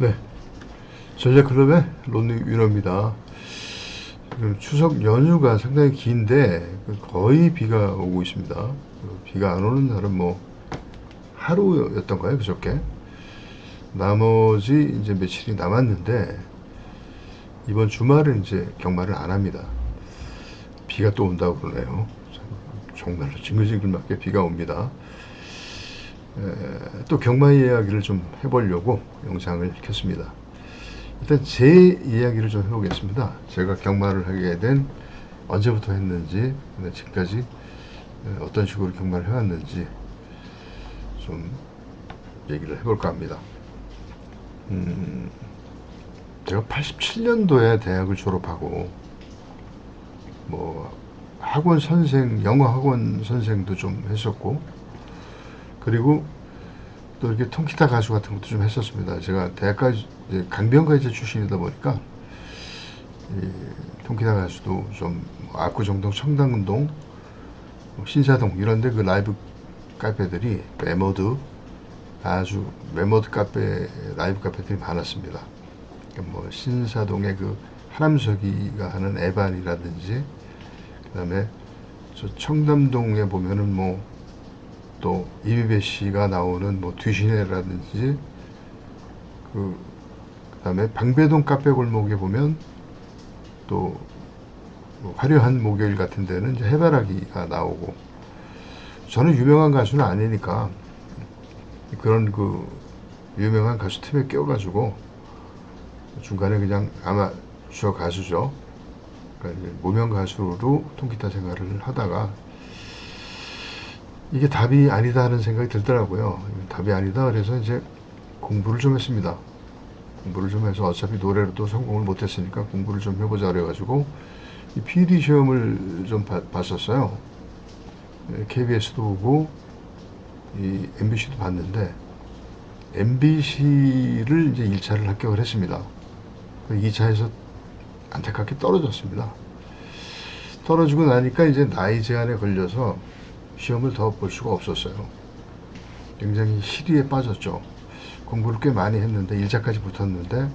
네, 전략클럽의 론니 위너입니다. 지금 추석 연휴가 상당히 긴데 거의 비가 오고 있습니다. 비가 안 오는 날은 뭐 하루였던가요, 그저께? 나머지 이제 며칠이 남았는데 이번 주말은 이제 경마를 안 합니다. 비가 또 온다고 그러네요. 정말로 징글징글맞게 비가 옵니다. 또 경마 이야기를 좀 해보려고 영상을 켰습니다. 일단 제 이야기를 좀 해보겠습니다. 제가 경마를 하게 된 언제부터 했는지, 지금까지 어떤 식으로 경마를 해왔는지 좀 얘기를 해볼까 합니다. 제가 87년도에 대학을 졸업하고 뭐 학원 선생, 영어 학원 선생도 좀 했었고, 그리고 또 이렇게 통기타 가수 같은 것도 좀 했었습니다. 제가 대학까지 강변가이제 출신이다 보니까 통기타 가수도 좀 압구정동, 청담동, 신사동 이런데 그 라이브 카페들이 아주 메모드 카페, 라이브 카페들이 많았습니다. 뭐 신사동의 그 하남석이가 하는 에반이라든지, 그다음에 저 청담동에 보면은 뭐 또 이미배 씨가 나오는 뭐 뒤시네라든지, 그다음에 방배동 카페 골목에 보면 또뭐 화려한 목요일 같은 데는 이제 해바라기가 나오고, 저는 유명한 가수는 아니니까 그런 그 유명한 가수 팀에 껴가지고 중간에 그냥 아마추어 가수죠. 그러니까 무명 가수로 통기타 생활을 하다가 이게 답이 아니다 하는 생각이 들더라고요. 답이 아니다 그래서 이제 공부를 좀 했습니다. 공부를 좀 해서 어차피 노래로도 성공을 못했으니까 공부를 좀 해보자 그래가지고 이 PD 시험을 좀 봤었어요. KBS도 보고 이 MBC도 봤는데 MBC를 이제 1차를 합격을 했습니다. 2차에서 안타깝게 떨어졌습니다. 떨어지고 나니까 이제 나이 제한에 걸려서 시험을 더 볼 수가 없었어요. 굉장히 시리에 빠졌죠. 공부를 꽤 많이 했는데 1차까지 붙었는데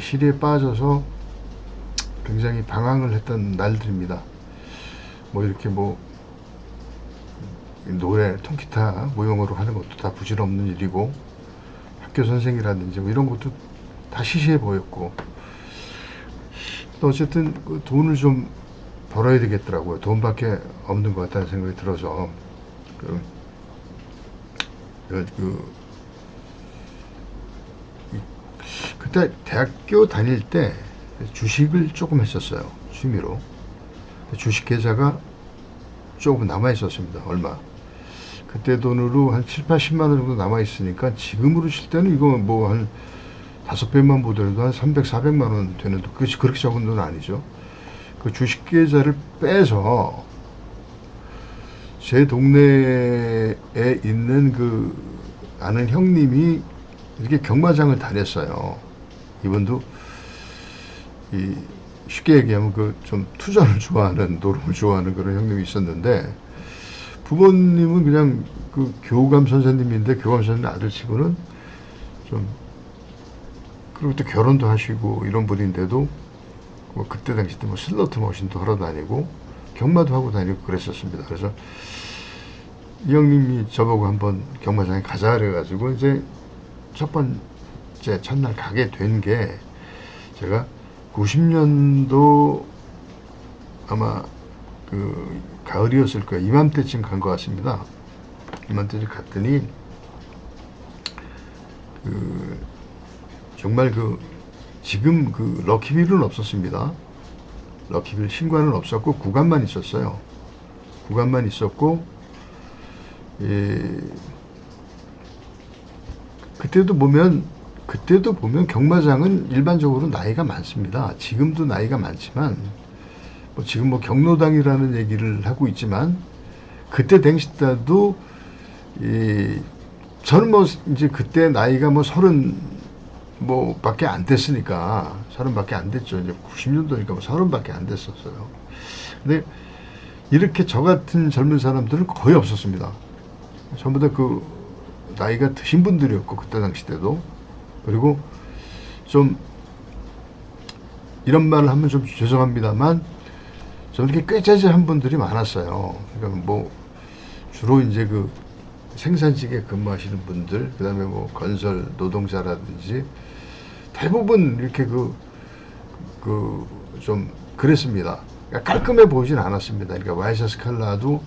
시리에 빠져서 굉장히 방황을 했던 날들입니다. 뭐 이렇게 뭐 노래, 통기타 모형으로 하는 것도 다 부질없는 일이고, 학교 선생이라든지 뭐 이런 것도 다 시시해 보였고, 또 어쨌든 그 돈을 좀 벌어야 되겠더라고요. 돈밖에 없는 것 같다는 생각이 들어서 그때 대학교 다닐 때 주식을 조금 했었어요. 취미로. 주식 계좌가 조금 남아 있었습니다. 얼마. 그때 돈으로 한 7, 80만 원 정도 남아 있으니까 지금으로 칠 때는 이거 뭐 한 5배만 보더라도 한 300, 400만 원 되는, 그것이 그렇게 적은 돈은 아니죠. 그 주식 계좌를 빼서 제 동네에 있는 그 아는 형님이 이렇게 경마장을 다녔어요. 이분도 이 쉽게 얘기하면 그 좀 투자를 좋아하는, 노름을 좋아하는 그런 형님이 있었는데, 부모님은 그냥 그 교감 선생님인데 교감 선생님 아들 치고는 좀, 그리고 또 결혼도 하시고 이런 분인데도 뭐 그때 당시 때 뭐 슬로트 머신도 하러 다니고 경마도 하고 다니고 그랬었습니다. 그래서 이 형님이 저보고 한번 경마장에 가자 그래가지고 이제 첫 번째 첫날 가게 된 게, 제가 90년도 아마 그 가을이었을 거예요. 이맘때쯤 간 것 같습니다. 이맘때쯤 갔더니 그 정말 그 지금 그 럭키빌은 없었습니다. 럭키빌 신관은 없었고 구간만 있었어요. 구간만 있었고, 예, 그때도 보면 경마장은 일반적으로 나이가 많습니다. 지금도 나이가 많지만 뭐 지금 뭐 경로당이라는 얘기를 하고 있지만 그때 당시 때도 저는 뭐 이제 그때 나이가 뭐 30 뭐 밖에 안 됐으니까, 30밖에 안 됐죠. 이제 90년도니까 뭐 30밖에 안 됐었어요. 근데 이렇게 저 같은 젊은 사람들은 거의 없었습니다. 전부 다 그 나이가 드신 분들이었고, 그때 당시 때도 그리고 좀 이런 말을 하면 좀 죄송합니다만 좀 이렇게 꾀죄죄한 분들이 많았어요. 그러니까 뭐 주로 이제 그 생산직에 근무하시는 분들, 그 다음에 뭐 건설 노동자라든지 대부분 이렇게 좀 그랬습니다. 그러니까 깔끔해 보이진 않았습니다. 그러니까 와이셔츠 컬러도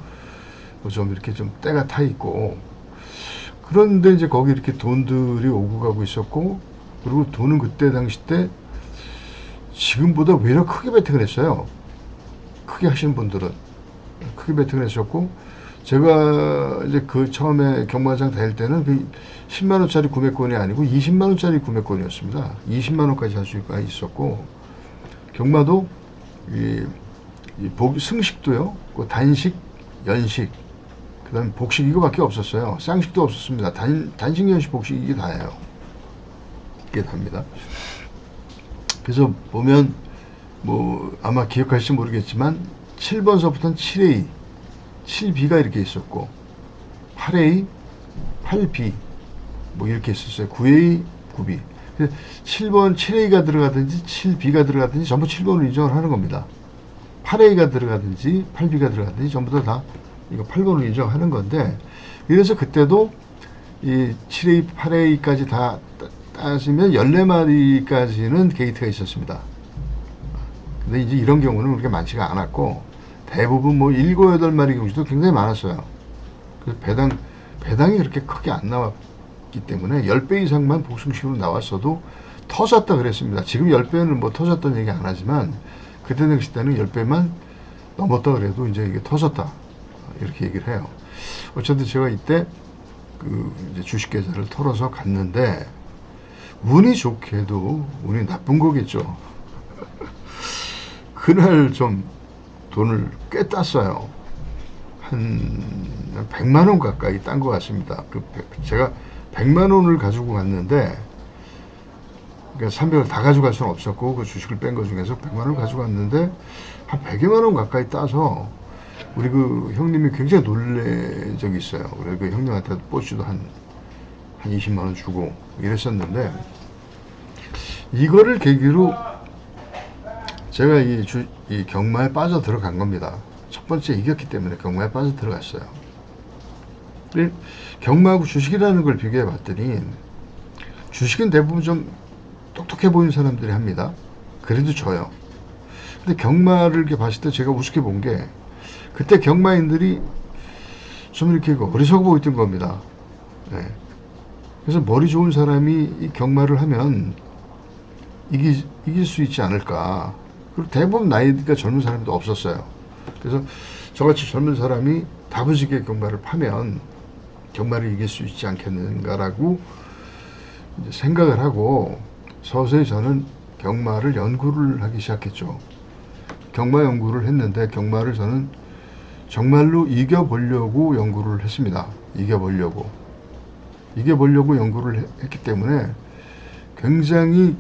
좀 이렇게 좀 때가 타 있고, 그런데 이제 거기 이렇게 돈들이 오고 가고 있었고, 그리고 돈은 그때 당시 때 지금보다 외려 크게 베팅을 했어요. 크게 하시는 분들은 크게 베팅을 했었고, 제가 이제 그 처음에 경마장 다닐 때는 그 10만원짜리 구매권이 아니고 20만원짜리 구매권이었습니다. 20만원까지 할 수가 있었고, 경마도 승식도요, 그 단식, 연식, 그 다음에 복식 이거밖에 없었어요. 쌍식도 없었습니다. 단식, 연식, 복식 이게 다예요. 이게 답니다. 그래서 보면 뭐 아마 기억하실지 모르겠지만 7번서부터는 7A, 7B가 이렇게 있었고 8A, 8B 뭐 이렇게 있었어요. 9A, 9B. 7번 7A가 들어가든지 7B가 들어가든지 전부 7번으로 인정을 하는 겁니다. 8A가 들어가든지 8B가 들어가든지 전부 다 이거 8번으로 인정하는 건데, 그래서 그때도 이 7A, 8A까지 다 따지면 14마리까지는 게이트가 있었습니다. 근데 이제 이런 경우는 그렇게 많지가 않았고, 대부분 뭐 7, 8마리 경우도 굉장히 많았어요. 그래서 배당이 그렇게 크게 안 나왔기 때문에 10배 이상만 복승식으로 나왔어도 터졌다 그랬습니다. 지금 10배는 뭐 터졌다는 얘기 안 하지만, 그때 당시 때는 10배만 넘었다 그래도 이제 이게 터졌다, 이렇게 얘기를 해요. 어쨌든 제가 이때 이제 주식 계좌를 털어서 갔는데, 운이 좋게도, 운이 나쁜 거겠죠. 그날 좀 돈을 꽤 땄어요. 한 100만원 가까이 딴 것 같습니다. 제가 100만원을 가지고 갔는데, 그러니까 300을 다 가져갈 수는 없었고, 그 주식을 뺀 것 중에서 100만원을 가지고 갔는데, 한 100여만원 가까이 따서, 우리 그 형님이 굉장히 놀란 적이 있어요. 그래서 그 형님한테 뽀찌도 한 20만원 주고 이랬었는데, 이거를 계기로 제가 이 경마에 빠져 들어간 겁니다. 첫 번째 이겼기 때문에 경마에 빠져 들어갔어요. 경마하고 주식이라는 걸 비교해 봤더니, 주식은 대부분 좀 똑똑해 보이는 사람들이 합니다. 그래도 져요. 근데 경마를 이렇게 봤을 때 제가 우습게 본 게, 그때 경마인들이 좀 이렇게 어리석어 보였던 겁니다. 네. 그래서 머리 좋은 사람이 이 경마를 하면 이길 수 있지 않을까. 그리고 대부분 나이가 젊은 사람도 없었어요. 그래서 저같이 젊은 사람이 다부지게 경마를 파면 경마를 이길 수 있지 않겠는가라고 이제 생각을 하고, 서서히 저는 경마를 연구를 하기 시작했죠. 경마 연구를 했는데, 경마를 저는 정말로 이겨보려고 연구를 했습니다. 이겨보려고 연구를 했기 때문에 굉장히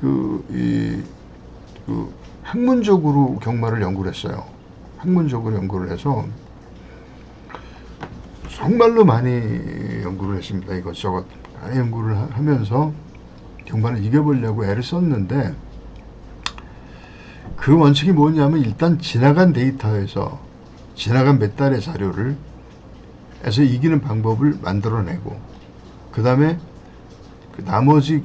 학문적으로 경마를 연구를 했어요. 학문적으로 연구를 해서 정말로 많이 연구를 했습니다. 이것저것 많이 연구를 하면서 경마를 이겨보려고 애를 썼는데, 그 원칙이 뭐냐면, 일단 지나간 데이터에서 지나간 몇 달의 자료를 해서 이기는 방법을 만들어내고, 그 다음에 나머지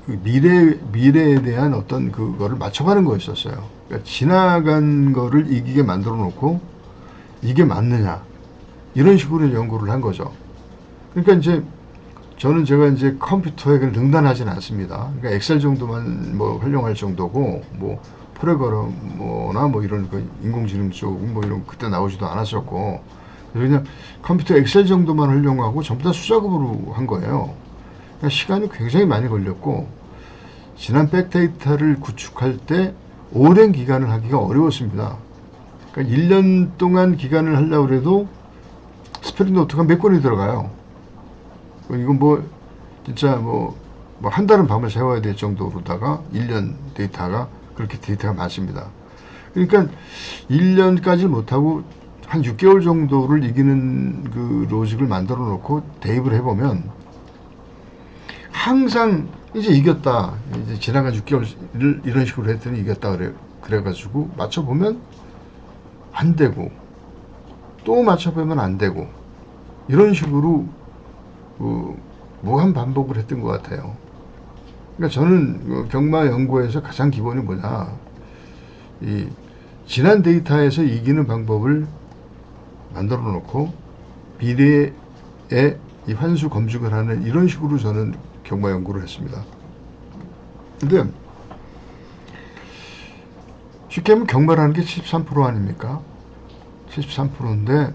미래에 대한 어떤 그거를 맞춰가는 거였었어요. 그러니까 지나간 거를 이기게 만들어 놓고, 이게 맞느냐, 이런 식으로 연구를 한 거죠. 그러니까 이제 제가 이제 컴퓨터에 능단하지는 않습니다. 그러니까 엑셀 정도만 뭐 활용할 정도고, 뭐 프로그래머나 뭐 이런 인공지능 쪽 뭐 이런 그때 나오지도 않았었고, 그래서 그냥 컴퓨터 엑셀 정도만 활용하고 전부 다 수작업으로 한 거예요. 그러니까 시간이 굉장히 많이 걸렸고, 지난 백데이터를 구축할 때 오랜 기간을 하기가 어려웠습니다. 그러니까 1년 동안 기간을 하려고 해도 스프링노트가 몇 권이 들어가요. 이건 뭐 진짜 뭐 한 달은 밤을 새워야 될 정도로다가 1년 데이터가, 그렇게 데이터가 많습니다. 그러니까 1년까지 못하고 한 6개월 정도를 이기는 그 로직을 만들어 놓고 대입을 해보면 항상 이제 이겼다. 이제 지나간 6개월 이런 식으로 했더니 이겼다 그래가지고 맞춰보면 안 되고 또 맞춰보면 안 되고 이런 식으로 무한 반복을 했던 것 같아요. 그러니까 저는 경마 연구에서 가장 기본이 뭐냐, 이 지난 데이터에서 이기는 방법을 만들어 놓고 미래에 이 환수 검증을 하는 이런 식으로 저는 경마 연구를 했습니다. 근데 쉽게 하면 경마라는 게 73% 아닙니까? 73%인데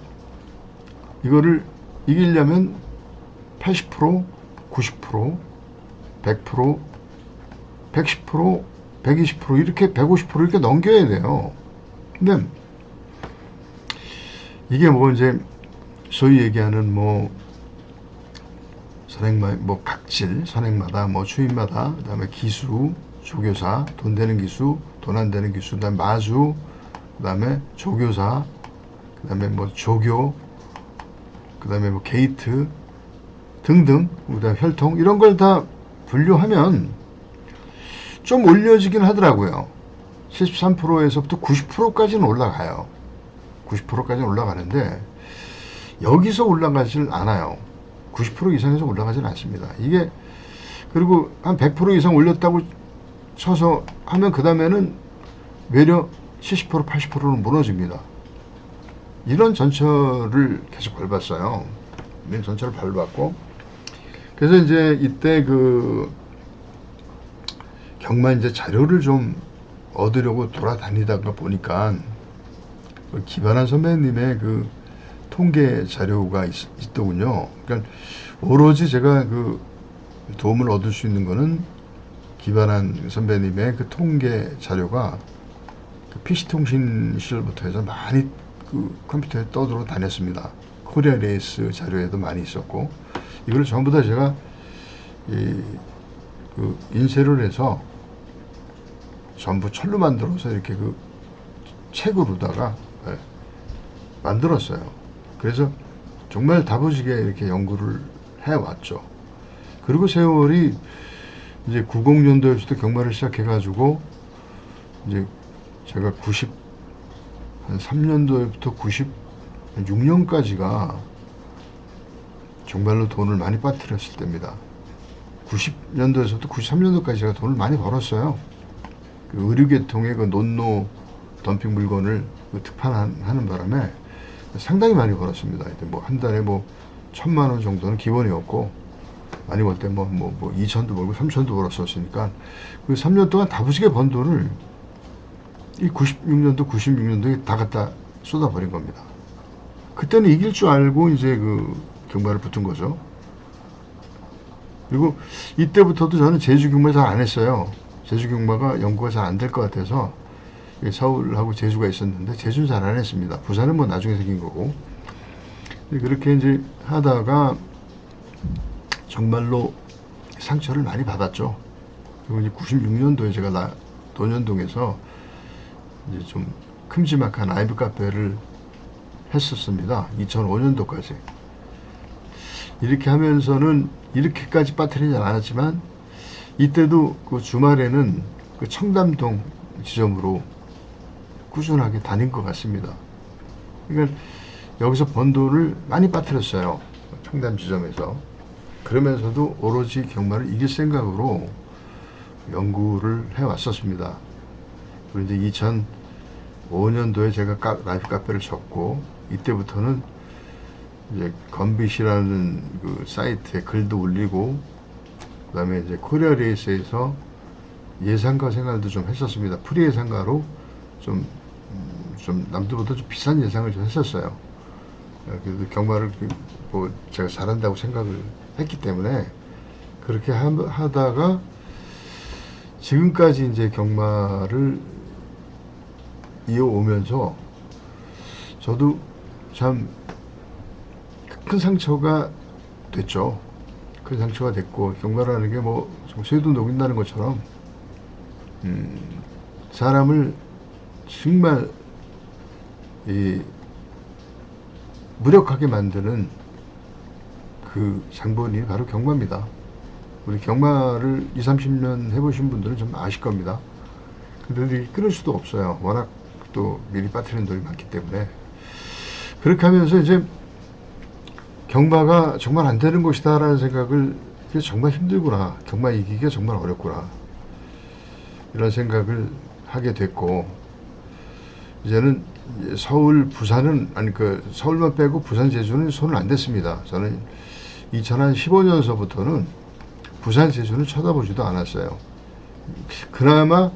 이거를 이기려면 80%, 90%, 100%, 110%, 120% 이렇게 150% 이렇게 넘겨야 돼요. 근데 이게 뭐 이제 소위 얘기하는 뭐 선행마, 뭐 각질, 선행마다, 뭐 추임마다, 그 다음에 기수, 조교사, 돈 되는 기수, 돈 안 되는 기수, 그 다음에 마수, 그 다음에 조교사, 그 다음에 뭐 조교, 그 다음에 뭐 게이트 등등, 그 다음에 혈통, 이런 걸 다 분류하면 좀 올려지긴 하더라고요. 73%에서부터 90%까지는 올라가요. 90%까지는 올라가는데 여기서 올라가질 않아요. 90% 이상에서 올라가진 않습니다. 이게 그리고 한 100% 이상 올렸다고 쳐서 하면 그 다음에는 외려 70%, 80%는 무너집니다. 이런 전철을 계속 밟았어요. 이런 전철을 밟았고, 그래서 이제 이때 경마 이제 자료를 좀 얻으려고 돌아다니다가 보니까 기반한 선배님의 통계 자료가 있더군요. 그러니까 오로지 제가 도움을 얻을 수 있는 거는 기반한 선배님의 통계 자료가 PC통신 시절부터 해서 많이 컴퓨터에 떠들어 다녔습니다. 코리아 레이스 자료에도 많이 있었고, 이걸 전부 다 제가 인쇄를 해서 전부 철로 만들어서 이렇게 책으로다가 만들었어요. 그래서 정말 다부지게 이렇게 연구를 해왔죠. 그리고 세월이 이제 90년도에서부터 경마를 시작해가지고 이제 제가 93년도부터 96년까지가 정말로 돈을 많이 빠뜨렸을 때입니다. 90년도에서부터 93년도까지 제가 돈을 많이 벌었어요. 의류계통의 논노 덤핑 물건을 특판하는 바람에 상당히 많이 벌었습니다. 뭐 한 달에 뭐 1,000만 원 정도는 기본이었고, 많이 벌 때 뭐 2천도 벌고 3천도 벌었었으니까 3년 동안 다부지게 번 돈을 이 96년도에 다 갖다 쏟아버린 겁니다. 그때는 이길 줄 알고 이제 경마를 붙은 거죠. 그리고 이때부터도 저는 제주 경마 잘 안 했어요. 제주 경마가 연구가 잘 안 될 것 같아서 서울하고 제주가 있었는데 제주는 잘 안 했습니다. 부산은 뭐 나중에 생긴 거고. 그렇게 이제 하다가 정말로 상처를 많이 받았죠. 그리고 이제 96년도에 제가 논현동에서 이제 좀 큼지막한 라이브 카페를 했었습니다. 2005년도까지. 이렇게 하면서는 이렇게까지 빠뜨리지 않았지만 이때도 주말에는 청담동 지점으로 꾸준하게 다닌 것 같습니다. 그러니까 여기서 번 돈을 많이 빠뜨렸어요. 청담 지점에서. 그러면서도 오로지 경마를 이길 생각으로 연구를 해왔었습니다. 그리고 이제 2005년도에 제가 라이브 카페를 접고, 이때부터는 이제 건빗이라는 사이트에 글도 올리고, 그 다음에 이제 코리아 레이스에서 예상가 생활도 좀 했었습니다. 프리 예상가로 좀 남들보다 좀 비싼 예상을 좀 했었어요. 그래도 경마를 뭐 제가 잘한다고 생각을 했기 때문에 그렇게 하다가 지금까지 이제 경마를 이어오면서 저도 참 큰 상처가 됐죠. 큰 상처가 됐고, 경마라는 게 뭐 쇠도 녹인다는 것처럼 사람을 정말 무력하게 만드는 장본이 바로 경마입니다. 우리 경마를 20, 30년 해보신 분들은 좀 아실 겁니다. 근데 끊을 수도 없어요. 워낙 또 미리 빠뜨리는 돈이 많기 때문에. 그렇게 하면서 이제 경마가 정말 안 되는 곳이다 라는 생각을, 이게 정말 힘들구나, 경마 이기기가 정말 어렵구나, 이런 생각을 하게 됐고, 이제는 서울, 부산은, 아니 서울만 빼고 부산, 제주는 손을 안 댔습니다. 저는 2015년서부터는 부산, 제주는 쳐다보지도 않았어요. 그나마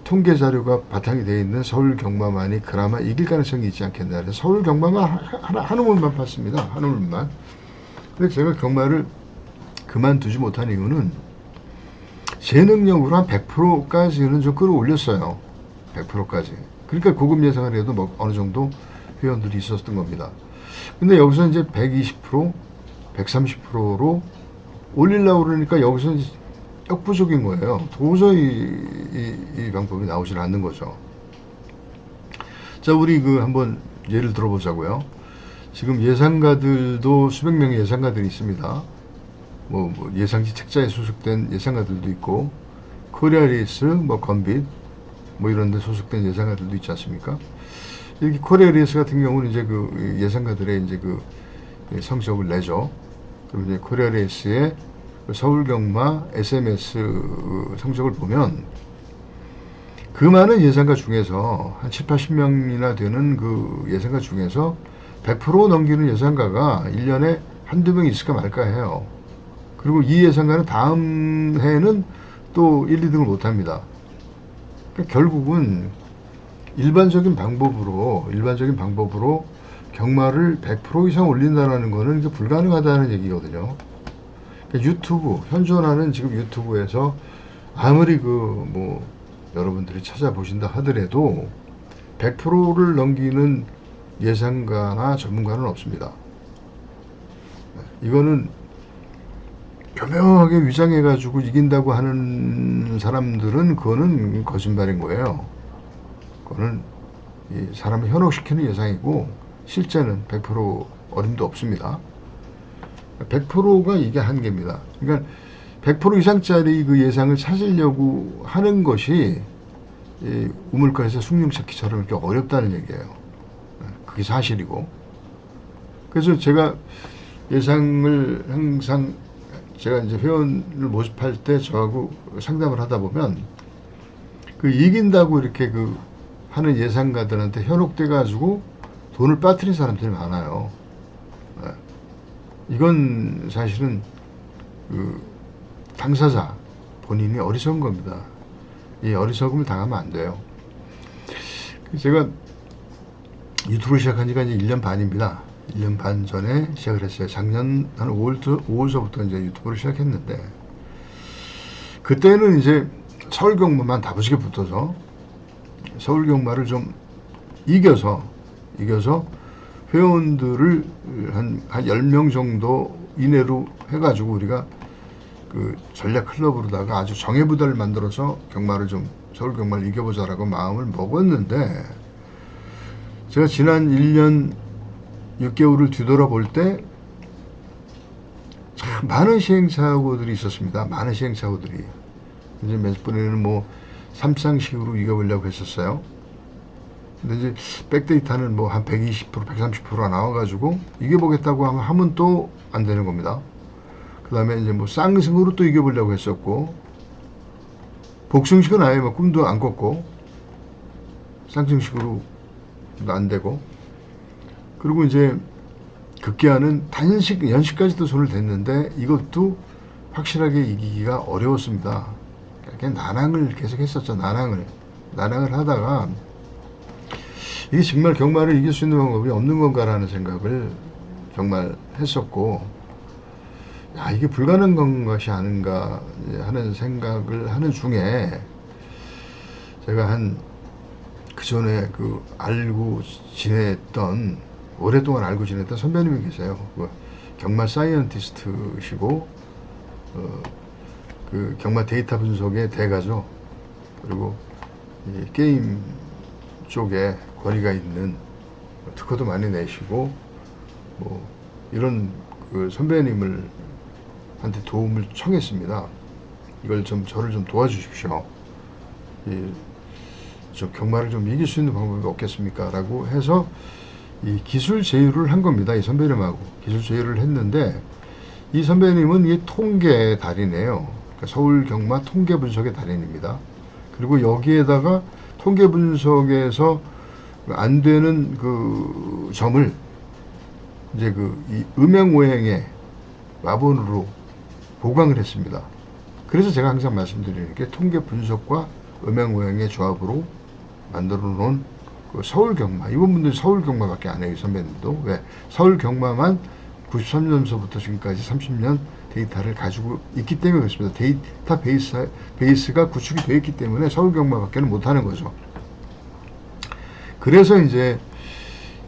통계 자료가 바탕이 되어 있는 서울 경마만이 그나마 이길 가능성이 있지 않겠나. 그래서 서울 경마만 한 우물만 팠습니다. 한 우물만. 근데 제가 경마를 그만두지 못한 이유는 제 능력으로 한 100%까지는 좀 끌어올렸어요. 100%까지. 그러니까 고급 예상을 해도 뭐 어느 정도 회원들이 있었던 겁니다. 근데 여기서 이제 120%, 130%로 올리려고 그러니까 여기서 역부족인 거예요. 도저히 이 방법이 나오질 않는 거죠. 자, 우리 한번 예를 들어보자고요. 지금 예상가들도 수백 명의 예상가들이 있습니다. 뭐 예상지 책자에 소속된 예상가들도 있고, 코리아리스, 건빗, 이런 데 소속된 예상가들도 있지 않습니까? 여기 코리아리스 같은 경우는 이제 예상가들의 이제 성적을 내죠. 그럼 이제 코리아리스의 서울경마 SMS 성적을 보면 그 많은 예상가 중에서 한 7, 80명이나 되는 예상가 중에서 100% 넘기는 예상가가 1년에 한두 명 있을까 말까 해요. 그리고 이 예상가는 다음 해에는 또 1, 2등을 못합니다. 그러니까 결국은 일반적인 방법으로 경마를 100% 이상 올린다는 거는 이게 불가능하다는 얘기거든요. 그러니까 유튜브, 현존하는 지금 유튜브에서 아무리 여러분들이 찾아보신다 하더라도 100%를 넘기는 예상가나 전문가는 없습니다. 이거는 교묘하게 위장해가지고 이긴다고 하는 사람들은 그거는 거짓말인 거예요. 그거는 사람을 현혹시키는 예상이고 실제는 100% 어림도 없습니다. 100%가 이게 한계입니다. 그러니까 100% 이상짜리 예상을 찾으려고 하는 것이 우물가에서 숭늉 찾기처럼 이렇게 어렵다는 얘기예요. 그게 사실이고. 그래서 제가 예상을 항상, 제가 이제 회원을 모집할 때 저하고 상담을 하다 보면 이긴다고 이렇게 하는 예상가들한테 현혹돼 가지고 돈을 빠뜨린 사람들이 많아요. 이건 사실은 당사자 본인이 어리석은 겁니다. 이 어리석음을 당하면 안 돼요. 제가 유튜브를 시작한 지가 이제 1년 반입니다. 1년 반 전에 시작을 했어요. 작년 한 5월서부터 이제 유튜브를 시작했는데, 그때는 이제 서울 경마만 다부지게 붙어서 서울 경마를 좀 이겨서 회원들을 한 10명 정도 이내로 해가지고 우리가 전략 클럽으로다가 아주 정예부대를 만들어서 경마를 좀, 서울 경마를 이겨보자라고 마음을 먹었는데, 제가 지난 1년 6개월을 뒤돌아볼 때 참 많은 시행착오들이 있었습니다. 많은 시행착오들이. 이제 몇 번에는 삼상식으로 이겨보려고 했었어요. 근데 이제 백데이터는 한 120%, 130%가 나와가지고 이겨보겠다고 하면 또 안 되는 겁니다. 그 다음에 이제 쌍승으로 또 이겨보려고 했었고, 복승식은 아예 꿈도 안 꿨고, 쌍승식으로도 안 되고, 그리고 이제 급기야는 연식까지도 손을 댔는데 이것도 확실하게 이기기가 어려웠습니다. 그냥 난항을 계속 했었죠. 난항을 하다가 이게 정말 경마를 이길 수 있는 방법이 없는 건가라는 생각을 정말 했었고, 이게 불가능한 것이 아닌가 하는 생각을 하는 중에, 제가 그전에 오랫동안 알고 지냈던 선배님이 계세요. 경마 사이언티스트시고, 경마 데이터 분석의 대가죠. 그리고 게임 쪽에 권위가 있는, 특허도 많이 내시고, 이런 선배님을 도움을 청했습니다. 이걸 저를 좀 도와주십시오. 저 경마를 좀 이길 수 있는 방법이 없겠습니까? 라고 해서 이 기술 제휴를 한 겁니다. 이 선배님하고 기술 제휴를 했는데, 이 선배님은 이 통계 달인이에요. 그러니까 서울 경마 통계 분석의 달인입니다. 그리고 여기에다가 통계 분석에서 안 되는 그 점을 이제 이 음양오행의 마본으로 보강을 했습니다. 그래서 제가 항상 말씀드리는 게 통계 분석과 음양오행의 조합으로 만들어 놓은 그 서울 경마. 이분들이 서울 경마밖에 안 해요, 이 선배님도. 왜? 서울 경마만 93년서부터 지금까지 30년 데이터를 가지고 있기 때문에 그렇습니다. 데이터 베이스가 구축이 되어 있기 때문에 서울 경마밖에는 못하는 거죠. 그래서 이제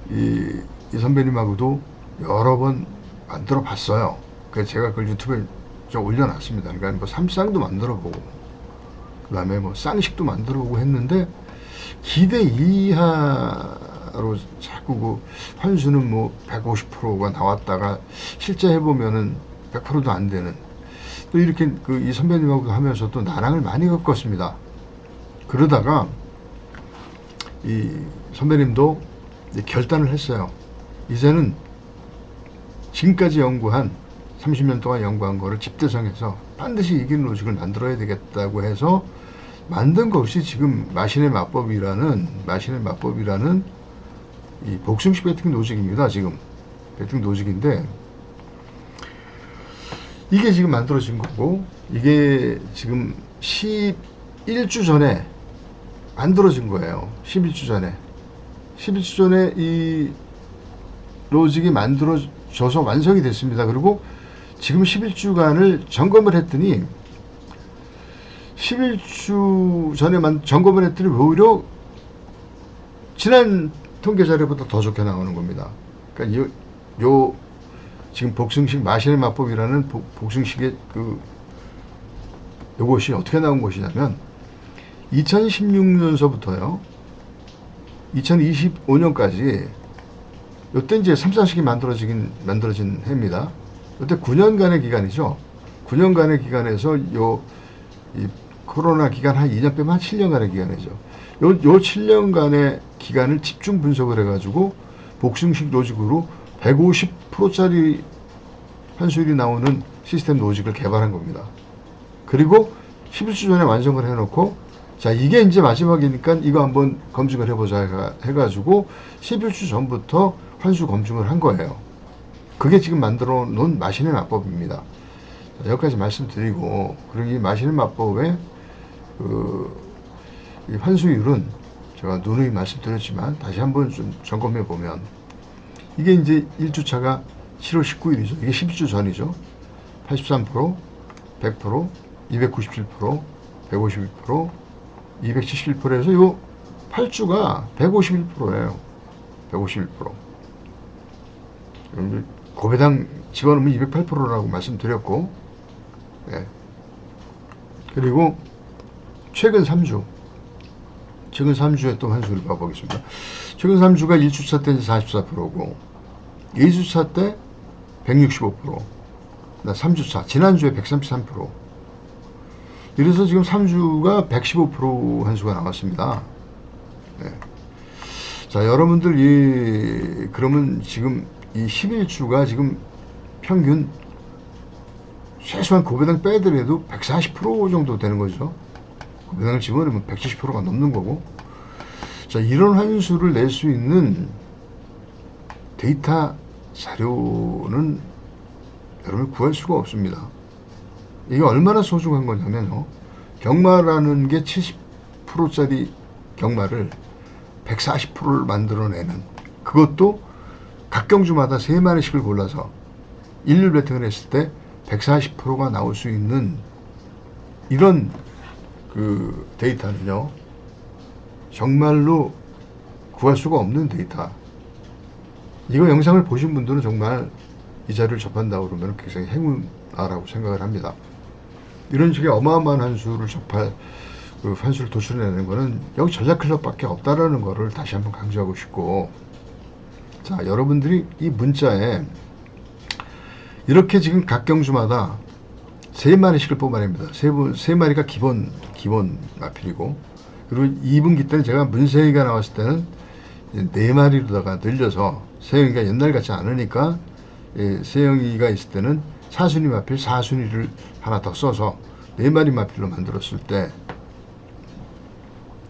이 선배님하고도 여러 번 만들어 봤어요. 그래서 제가 그걸 유튜브에 좀 올려놨습니다. 그러니까 뭐 삼쌍도 만들어 보고, 그 다음에 뭐 쌍식도 만들어 보고 했는데, 기대 이하로 자꾸 그 환수는 뭐 150%가 나왔다가 실제 해보면은 100%도 안 되는, 또 이렇게 이 선배님하고 하면서 또 난항을 많이 겪었습니다. 그러다가 이 선배님도 결단을 했어요. 이제는 지금까지 연구한 30년 동안 연구한 거를 집대성해서 반드시 이기는 로직을 만들어야 되겠다고 해서 만든 것이 지금 마신의 마법이라는 이 복승식 배팅 노직입니다. 지금 배팅 노직인데, 이게 지금 만들어진 거고, 이게 지금 11주 전에 만들어진 거예요. 11주 전에 이 로직이 만들어져서 완성이 됐습니다. 그리고 지금 11주간을 점검을 했더니, 11주 전에 점검을 했더니 오히려 지난 통계 자료보다 더 좋게 나오는 겁니다. 그러니까 지금 복승식 마신의 마법이라는 복승식의 요것이 어떻게 나온 것이냐면, 2016년서부터요 2025년까지, 요때 이제 3, 4식이 만들어진 해입니다. 요때 9년간의 기간이죠. 9년간의 기간에서 이 코로나 기간 한 2년 빼면 한 7년간의 기간이죠. 요 7년간의 기간을 집중 분석을 해가지고 복승식 로직으로 150%짜리 환수율이 나오는 시스템 로직을 개발한 겁니다. 그리고 11주 전에 완성을 해놓고, 자, 이게 이제 마지막이니까 이거 한번 검증을 해보자 해가지고 11주 전부터 환수 검증을 한 거예요. 그게 지금 만들어 놓은 마신의 마법입니다. 자, 여기까지 말씀드리고, 그리고 이 마신의 마법의 이 환수율은 제가 누누이 말씀드렸지만 다시 한번 좀 점검해 보면, 이게 이제 1주차가 7월 19일이죠. 이게 12주 전이죠. 83%, 100%, 297%, 151%, 271%에서 요 8주가 151%예요. 151%. 고배당 집어넣으면 208%라고 말씀드렸고, 네. 그리고 최근 3주에 또 환수를 봐보겠습니다. 최근 3주가 1주차 때 44%고, 2주차 때 165%, 3주차, 지난주에 133%. 이래서 지금 3주가 115% 환수가 나왔습니다. 네. 자, 여러분들, 그러면 지금 이 11주가 지금 평균 최소한 고배당 빼더라도 140% 정도 되는 거죠. 고배당을 집어넣으면 170%가 넘는 거고. 자, 이런 환수를 낼 수 있는 데이터 자료는 여러분 구할 수가 없습니다. 이게 얼마나 소중한 거냐면요, 경마라는 게 70%짜리 경마를 140%를 만들어내는, 그것도 각 경주마다 3마리씩을 골라서 일률 배팅을 했을 때 140%가 나올 수 있는 이런 데이터는요, 정말로 구할 수가 없는 데이터. 이거 영상을 보신 분들은 정말 이 자료를 접한다고 그러면 굉장히 행운아라고 생각을 합니다. 이런 식의 어마어마한 환수를 환수를 도출해내는 거는 여기 전략클럽밖에 없다라는 거를 다시 한번 강조하고 싶고, 자, 여러분들이 이 문자에 이렇게 지금 각 경주마다 3마리씩을 뽑아냅니다. 세 마리가 기본 마필이고, 그리고 2분기 때는 제가 문세희가 나왔을 때는 4마리로다가 늘려서, 세영이가 옛날 같지 않으니까 세영이가 있을 때는 사순위 마필 4순위를 하나 더 써서 4마리 마필로 만들었을 때,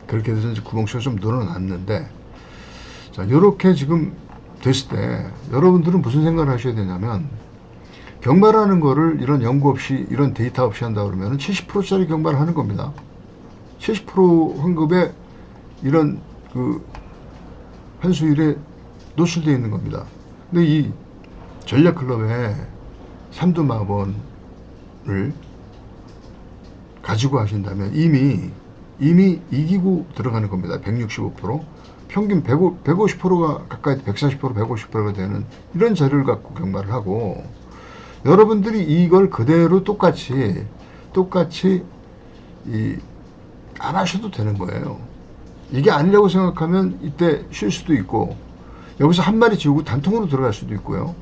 그렇게 해서 이제 구멍수가 좀 늘어났는데, 자, 요렇게 지금 됐을 때 여러분들은 무슨 생각을 하셔야 되냐면, 경마라는 거를 이런 연구 없이, 이런 데이터 없이 한다 그러면 70%짜리 경마를 하는 겁니다. 70% 환급에 이런 그 한수일에 노출되어 있는 겁니다. 근데 이 전략클럽에 삼두마번을 가지고 하신다면 이미 이기고 들어가는 겁니다. 165%, 평균 150%가 가까이 140%, 150%가 되는 이런 자료를 갖고 경마를 하고, 여러분들이 이걸 그대로 똑같이 안 하셔도 되는 거예요. 이게 아니라고 생각하면 이때 쉴 수도 있고, 여기서 한 마리 지우고 단통으로 들어갈 수도 있고요.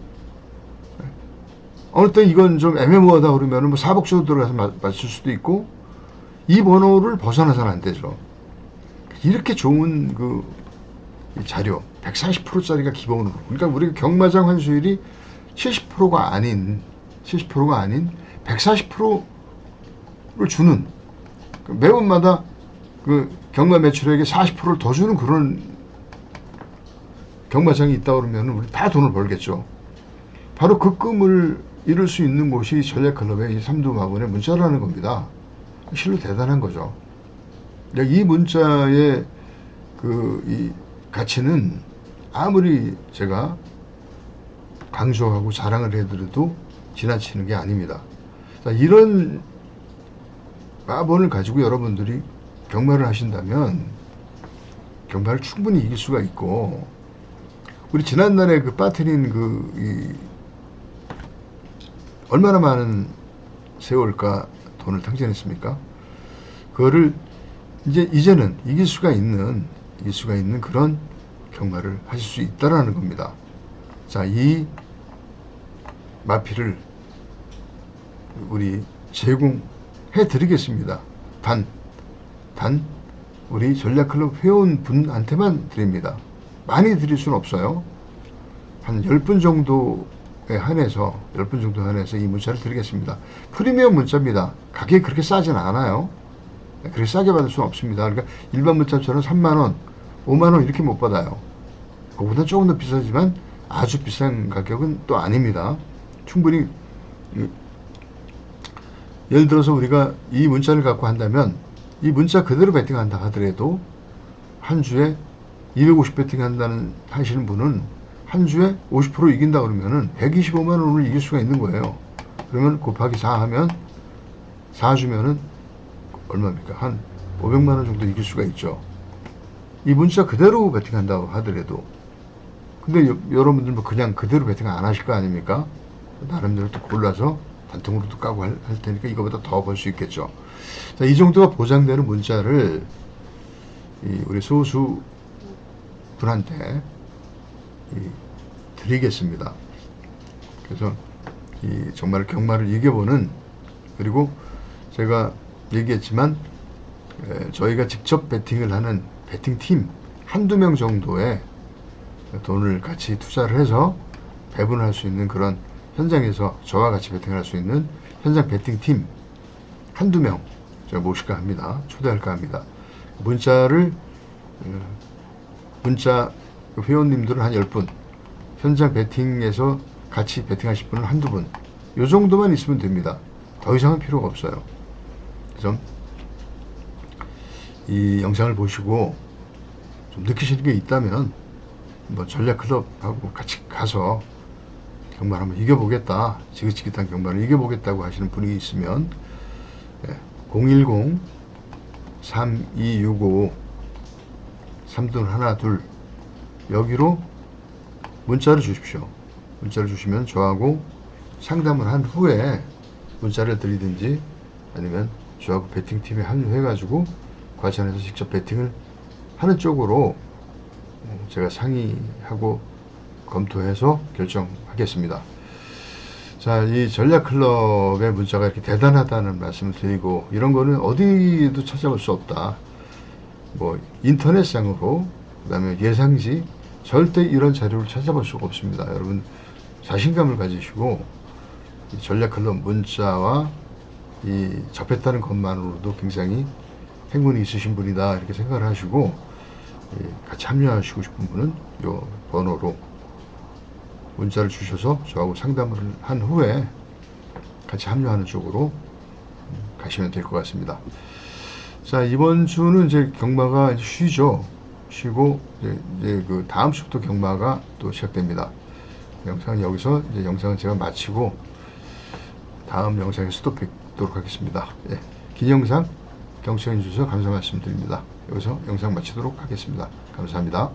어느 때 이건 좀 애매모호하다 그러면 뭐 사복적으로 들어가서 맞출 수도 있고, 이 번호를 벗어나서는 안 되죠. 이렇게 좋은 그 자료 140%짜리가 기본으로, 그러니까 우리가 경마장 환수율이 70%가 아닌 140%를 주는, 매번마다 그 경마 매출액의 40%를 더 주는 그런 경마장이 있다 그러면 우리 다 돈을 벌겠죠. 바로 그 꿈을 이룰 수 있는 곳이 전략클럽의 이 삼두마번의 문자라는 겁니다. 실로 대단한 거죠. 이 문자의 이 가치는 아무리 제가 강조하고 자랑을 해드려도 지나치는 게 아닙니다. 자, 이런 마번을 가지고 여러분들이 경마를 하신다면 경마를 충분히 이길 수가 있고, 우리 지난날에 그 빠트린 얼마나 많은 세월과 돈을 탕진했습니까? 그거를 이제는 이길 수가 있는 그런 경마를 하실 수 있다라는 겁니다. 자, 이 마필을 우리 제공해 드리겠습니다. 단 우리 전략클럽 회원분한테만 드립니다. 많이 드릴 수는 없어요. 한 10분 정도에 한해서 이 문자를 드리겠습니다. 프리미엄 문자입니다. 가격이 그렇게 싸진 않아요. 그렇게 싸게 받을 수는 없습니다. 그러니까 일반 문자처럼 3만원, 5만원 이렇게 못 받아요. 그거보다 조금 더 비싸지만 아주 비싼 가격은 또 아닙니다. 충분히, 예를 들어서 우리가 이 문자를 갖고 한다면, 이 문자 그대로 베팅한다 하더라도 한 주에 250 베팅한다는 하시는 분은 한 주에 50% 이긴다 그러면은 125만 원을 이길 수가 있는 거예요. 그러면 곱하기 4 하면 4 주면은 얼마입니까? 한 500만 원 정도 이길 수가 있죠. 이 문자 그대로 베팅한다고 하더라도. 근데 여러분들 뭐 그냥 그대로 베팅 안 하실 거 아닙니까? 나름대로 또 골라서 단통으로도 까고 할 테니까 이거보다 더 벌 수 있겠죠. 자, 이 정도가 보장되는 문자를 우리 소수 분한테 드리겠습니다. 그래서 정말 경마를 이겨보는, 그리고 제가 얘기했지만 저희가 직접 베팅을 하는 베팅팀 한두 명 정도의 돈을 같이 투자를 해서 배분할 수 있는, 그런 현장에서 저와 같이 베팅할 수 있는 현장 베팅팀 한두 명 제가 모실까 합니다. 초대할까 합니다. 문자 회원님들은 한 10분, 현장 베팅에서 같이 베팅하실 분은 한두 분, 요 정도만 있으면 됩니다. 더 이상은 필요가 없어요. 그래서 이 영상을 보시고 좀 느끼시는 게 있다면, 뭐 전략클럽하고 같이 가서 경마를 한번 이겨보겠다, 지긋지긋한 경마를 이겨보겠다고 하시는 분이 있으면 010-3265-3212 여기로 문자를 주십시오. 문자를 주시면 저하고 상담을 한 후에 문자를 드리든지, 아니면 저하고 베팅팀에 합류해가지고 과천에서 직접 베팅을 하는 쪽으로 제가 상의하고 검토해서 결정하겠습니다. 자, 이 전략클럽의 문자가 이렇게 대단하다는 말씀을 드리고, 이런 거는 어디에도 찾아볼 수 없다. 뭐 인터넷상으로, 그 다음에 예상지, 절대 이런 자료를 찾아볼 수가 없습니다. 여러분 자신감을 가지시고 이 전략클럽 문자와 이 접했다는 것만으로도 굉장히 행운이 있으신 분이다 이렇게 생각을 하시고, 같이 참여하시고 싶은 분은 이 번호로 문자를 주셔서 저하고 상담을 한 후에 같이 합류하는 쪽으로 가시면 될 것 같습니다. 자, 이번 주는 이제 경마가 쉬죠. 쉬고 이제 그 다음 주부터 경마가 또 시작됩니다. 영상은 여기서 이제 영상은 제가 마치고 다음 영상에서 또 뵙도록 하겠습니다. 예, 긴 영상 경청해 주셔서 감사 말씀드립니다. 여기서 영상 마치도록 하겠습니다. 감사합니다.